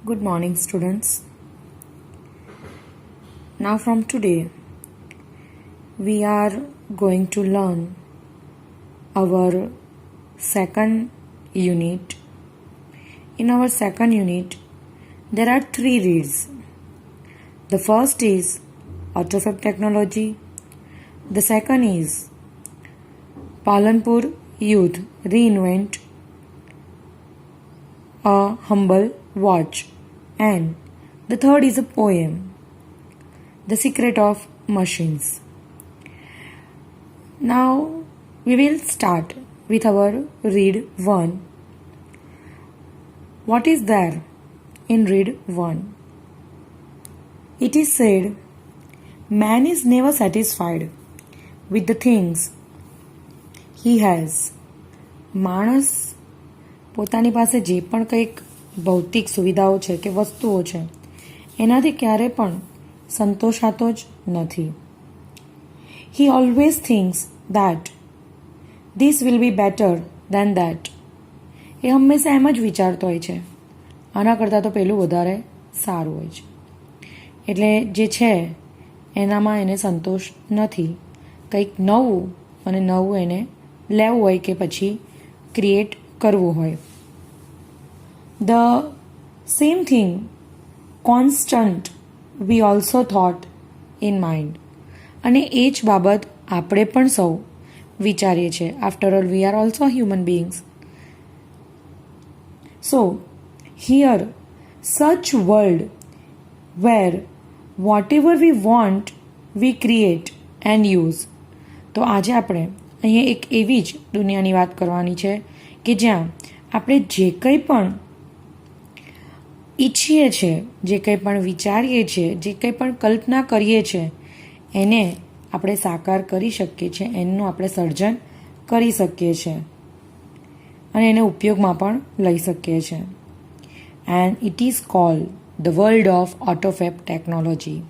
Good morning, students. Now, from today, we are going to learn our second unit. In our second unit, there are 3 reads. The first is AutoFab technology. The second is Palanpur Youth Reinvent a Humble Watch. And the third is a poem, The Secret of Machines. Now we will start with our read 1. What is there in read 1? It is said, man is never satisfied with the things he has. માણસ પોતાની પાસે જે પણ કંઈક ભૌતિક સુવિધાઓ છે કે વસ્તુઓ છે એનાથી ક્યારે પણ સંતોષાતો જ નથી. He always thinks that this will be better than that. એ હંમેશા એમ જ વિચારતો હોય છે, આના કરતાં તો પેલું વધારે સારું હોય છે. એટલે જે છે એનામાં એને સંતોષ નથી. કંઈક નવું અને નવું એને લેવું હોય કે પછી ક્રિએટ કરવું હોય. The same thing constant we also thought in mind. અને એ જ બાબત આપણે પણ સૌ વિચારીએ છીએ. After all, we are also human beings. So, here, such world where whatever we want, we create and use. તો આજે આપણે અહીંયા એક એવી જ દુનિયાની વાત કરવાની છે કે જ્યાં આપણે જે કંઈ પણ ઈચ્છીએ છીએ, જે કંઈ પણ વિચારીએ છીએ, જે કંઈ પણ કલ્પના કરીએ છીએ એને આપણે સાકાર કરી શકીએ છીએ, એનું આપણે સર્જન કરી શકીએ છીએ અને એને ઉપયોગમાં પણ લઈ શકીએ છીએ. And it is called the world of autofab technology.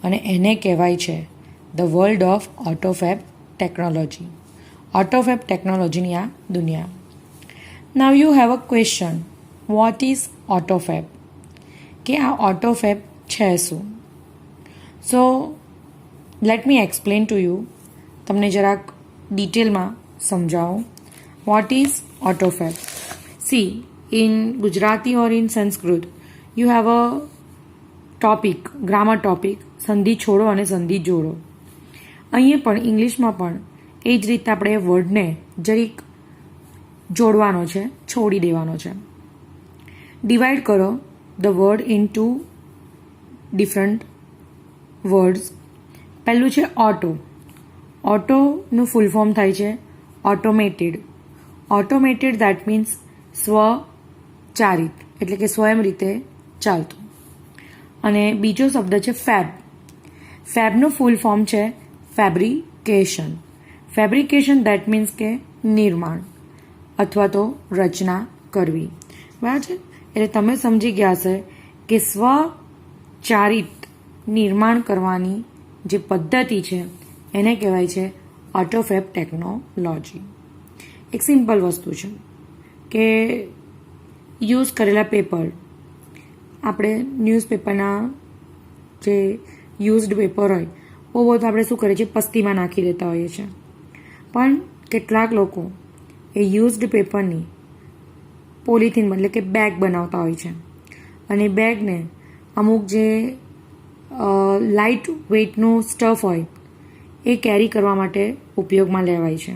અને એને કહેવાય છે the world of autofab technology. Autofab ટેકનોલોજીની આ દુનિયા. Now you have a question, what is autofab? કે આ ઓટોફેબ છે શું? So let me explain to you. તમને જરાક ડિટેલમાં સમજાવું. What is autofab? See, in Gujarati or in Sanskrit you have a topic, grammar topic, સંધિ છોડો અને સંધિ જોડો. અહીંયા પણ ઇંગ્લિશમાં પણ એ જ રીતે આપણે એ વર્ડને જરીક જોડવાનો છે, છોડી દેવાનો છે. ડિવાઈડ કરો the word into different words. પહેલું છે ઓટો. ઓટોનું ફૂલ ફોર્મ થાય છે ઓટોમેટેડ. ઓટોમેટેડ દેટ મીન્સ સ્વચાલિત, એટલે કે સ્વયં રીતે ચાલતું. અને બીજો શબ્દ છે ફેબ. ફેબનું ફૂલ ફોર્મ છે ફેબ્રિકેશન. ફેબ્રિકેશન દેટ મીન્સ કે નિર્માણ અથવા તો રચના કરવી. બરાબર છે? એટલે તમે સમજી ગયા હશે કે સ્વચાલિત નિર્માણ કરવાની જે પદ્ધતિ છે એને કહેવાય છે ઓટોફેબ ટેકનોલોજી. એક સિમ્પલ વસ્તુ છે કે યુઝ કરેલા પેપર, આપણે ન્યૂઝપેપરના જે યુઝડ પેપર હોય બહુ બધું આપણે શું કરીએ છીએ, પસ્તીમાં નાખી દેતા હોઈએ છીએ. પણ કેટલાક લોકો એ યુઝડ પેપરની પોલિથીન એટલે કે બેગ બનાવતા હોય છે અને બેગને અમુક જે લાઇટ વેઇટનું સ્ટફ હોય એ કેરી કરવા માટે ઉપયોગમાં લેવાય છે.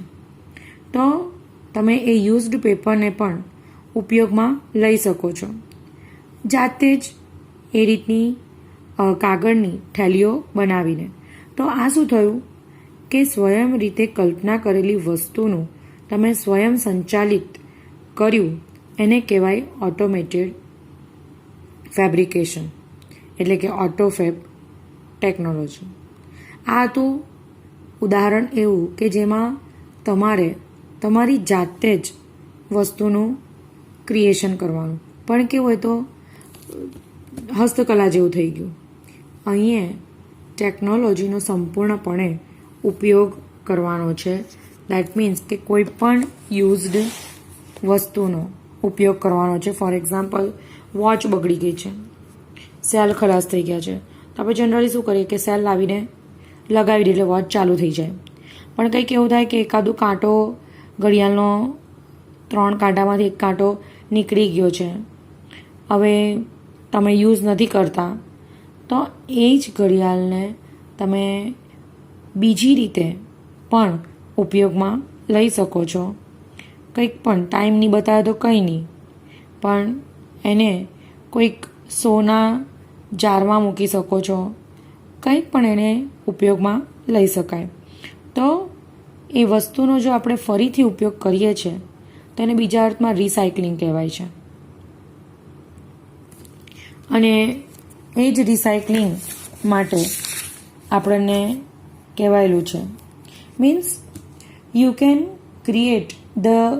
તો તમે એ યુઝડ પેપરને પણ ઉપયોગમાં લઈ શકો છો. જાતે જ એ રીતની કાગળની થેલીઓ બનાવીને. તો આ શું થયું કે સ્વયં રીતે કલ્પના કરેલી વસ્તુનું તમે સ્વયં સંચાલિત કર્યું, એને કહેવાય ઓટોમેટેડ ફેબ્રિકેશન, એટલે કે ઓટોફેબ ટેકનોલોજી. આ હતું ઉદાહરણ એવું કે જેમાં તમારે તમારી જાતે જ વસ્તુનું ક્રિએશન કરવાનું. પણ કેવું હોય તો હસ્તકલા જેવું થઈ ગયું. અહીંયા ટેકનોલોજીનો સંપૂર્ણપણે ઉપયોગ કરવાનો છે. દેટ મીન્સ કે કોઈ પણ યુઝડ વસ્તુનો ઉપયોગ કરવાનો છે. ફોર એક્ઝામ્પલ, વોચ બગડી ગઈ છે, સેલ ખલાસ થઈ ગયા છે, તો આપણે જનરલી શું કરીએ કે સેલ લાવીને લગાવી દઈએ એટલે વોચ ચાલુ થઈ જાય. પણ કંઈક એવું થાય કે એકાદું કાંટો ઘડિયાળનો 3 કાંટામાંથી એક કાંટો નીકળી ગયો છે, હવે તમે યુઝ નથી કરતા, તો એ જ ઘડિયાળને તમે બીજી રીતે પણ ઉપયોગમાં લઈ શકો છો. કંઈક પણ ટાઈમ નહીં બતાવે તો કંઈ નહીં, પણ એને કોઈક સોના જારમાં મૂકી શકો છો, કંઈક પણ એને ઉપયોગમાં લઈ શકાય. તો એ વસ્તુનો જો આપણે ફરીથી ઉપયોગ કરીએ છીએ તો એને બીજા અર્થમાં રિસાયકલિંગ કહેવાય છે. અને એ જ રિસાયકલિંગ માટે આપણને કહેવાયેલું છે. Means you can create the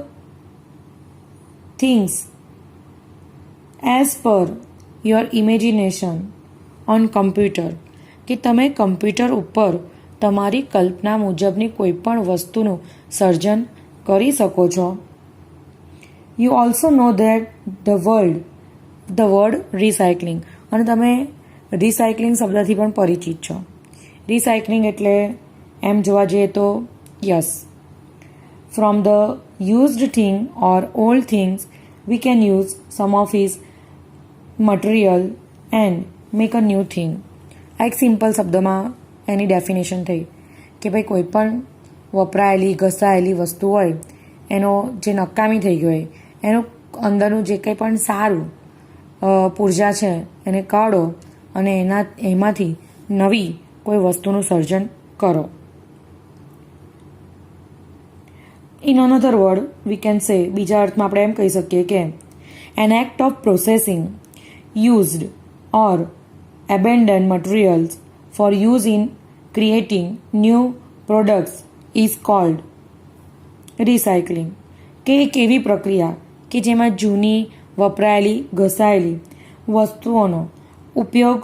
things as per your imagination on computer, કે તમે કમ્પ્યુટર ઉપર તમારી કલ્પના મુજબની કોઈ પણ વસ્તુનું સર્જન કરી શકો છો. You also know that the word recycling, અને તમે રિસાયકલિંગ શબ્દથી પણ પરિચિત છો. રિસાયકલિંગ એટલે એમ જોવા જઈએ તો yes, from the used thing or old things we can use some of his material and make a new thing. આ એક સિમ્પલ શબ્દમાં એની ડેફિનેશન થઈ કે ભાઈ કોઈ પણ વપરાયેલી ઘસાયેલી વસ્તુ હોય, એનો જે નકામી થઈ ગયો હોય, એનું અંદરનું જે કંઈ પણ સારું પૂર્જા છે એને કાઢો અને એમાંથી નવી કોઈ વસ્તુનું સર્જન કરો. In another word we can say, બીજા અર્થમાં આપણે એમ કહી શકીએ કે an act of processing used or abandoned materials for use in creating new products is called recycling. કે એક એવી પ્રક્રિયા કે જેમાં જૂની વપરાયેલી ઘસાયેલી વસ્તુઓનો ઉપયોગ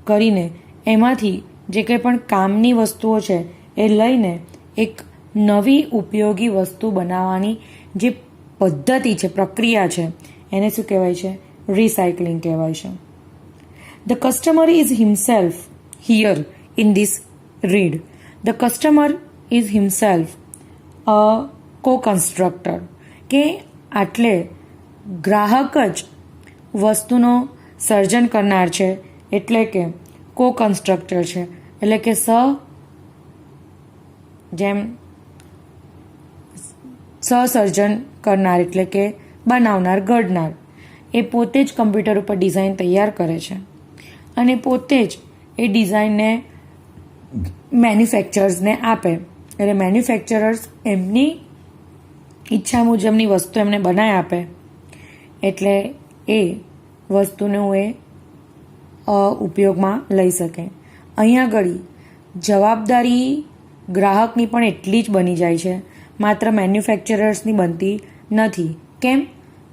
કરીને એમાંથી જે કંઈ પણ કામની વસ્તુઓ છે એ લઈને એક નવી ઉપયોગી વસ્તુ બનાવવાની જે પદ્ધતિ છે, પ્રક્રિયા છે, એને શું કહેવાય છે? રિસાયકલિંગ કહેવાય છે. The customer is himself here in this read. The customer is himself a co-constructor. કે આટલે ગ્રાહક જ વસ્તુનો સર્જન કરનાર છે, એટલે કે co-constructor છે, એટલે કે સર્જન કરનાર, એટલે કે બનાવનાર, ઘડનાર. એ પોતે જ કમ્પ્યુટર ઉપર ડિઝાઇન તૈયાર કરે છે અને પોતે જ એ ડિઝાઇનને મેન્યુફેક્ચરર્સને આપે. એટલે મેન્યુફેક્ચરર્સ એમની ઈચ્છા મુજબની વસ્તુ એમને બનાવી આપે, એટલે એ વસ્તુનું એ ઉપયોગમાં લઈ શકે. અહીંયા આગળ જવાબદારી ગ્રાહકની પણ એટલી જ બની જાય છે, માત્ર મેન્યુફેક્ચરર્સની બનતી નથી. કેમ?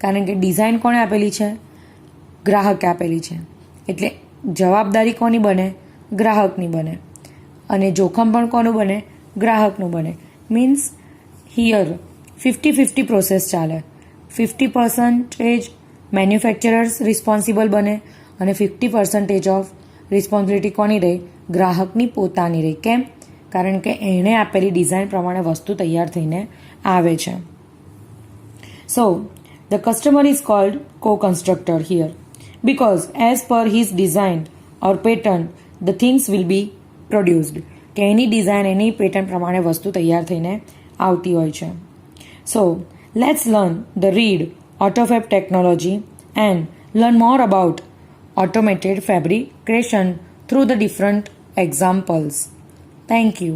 કારણ કે ડિઝાઇન કોણે આપેલી છે? ગ્રાહકે આપેલી છે. એટલે જવાબદારી કોની બને? ગ્રાહકની બને. અને જોખમ પણ કોનું બને? ગ્રાહકનું બને. મીન્સ હિયર 50-50 પ્રોસેસ ચાલે. 50% મેન્યુફેક્ચરર્સ રિસ્પોન્સિબલ બને અને 50% ઓફ રિસ્પોન્સિબિલિટી કોની રહી? ગ્રાહકની પોતાની રહી. કેમ? કારણ કે એણે આપેલી ડિઝાઇન પ્રમાણે વસ્તુ તૈયાર થઈને આવે છે. સો the customer is called co-constructor here because as per his design or pattern the things will be produced. કે એની ડિઝાઇન, એની પેટર્ન પ્રમાણે વસ્તુ તૈયાર થઈને આવતી હોય છે. So let's learn the read AutoFab technology and learn more about automated fabrication through the different examples. Thank you.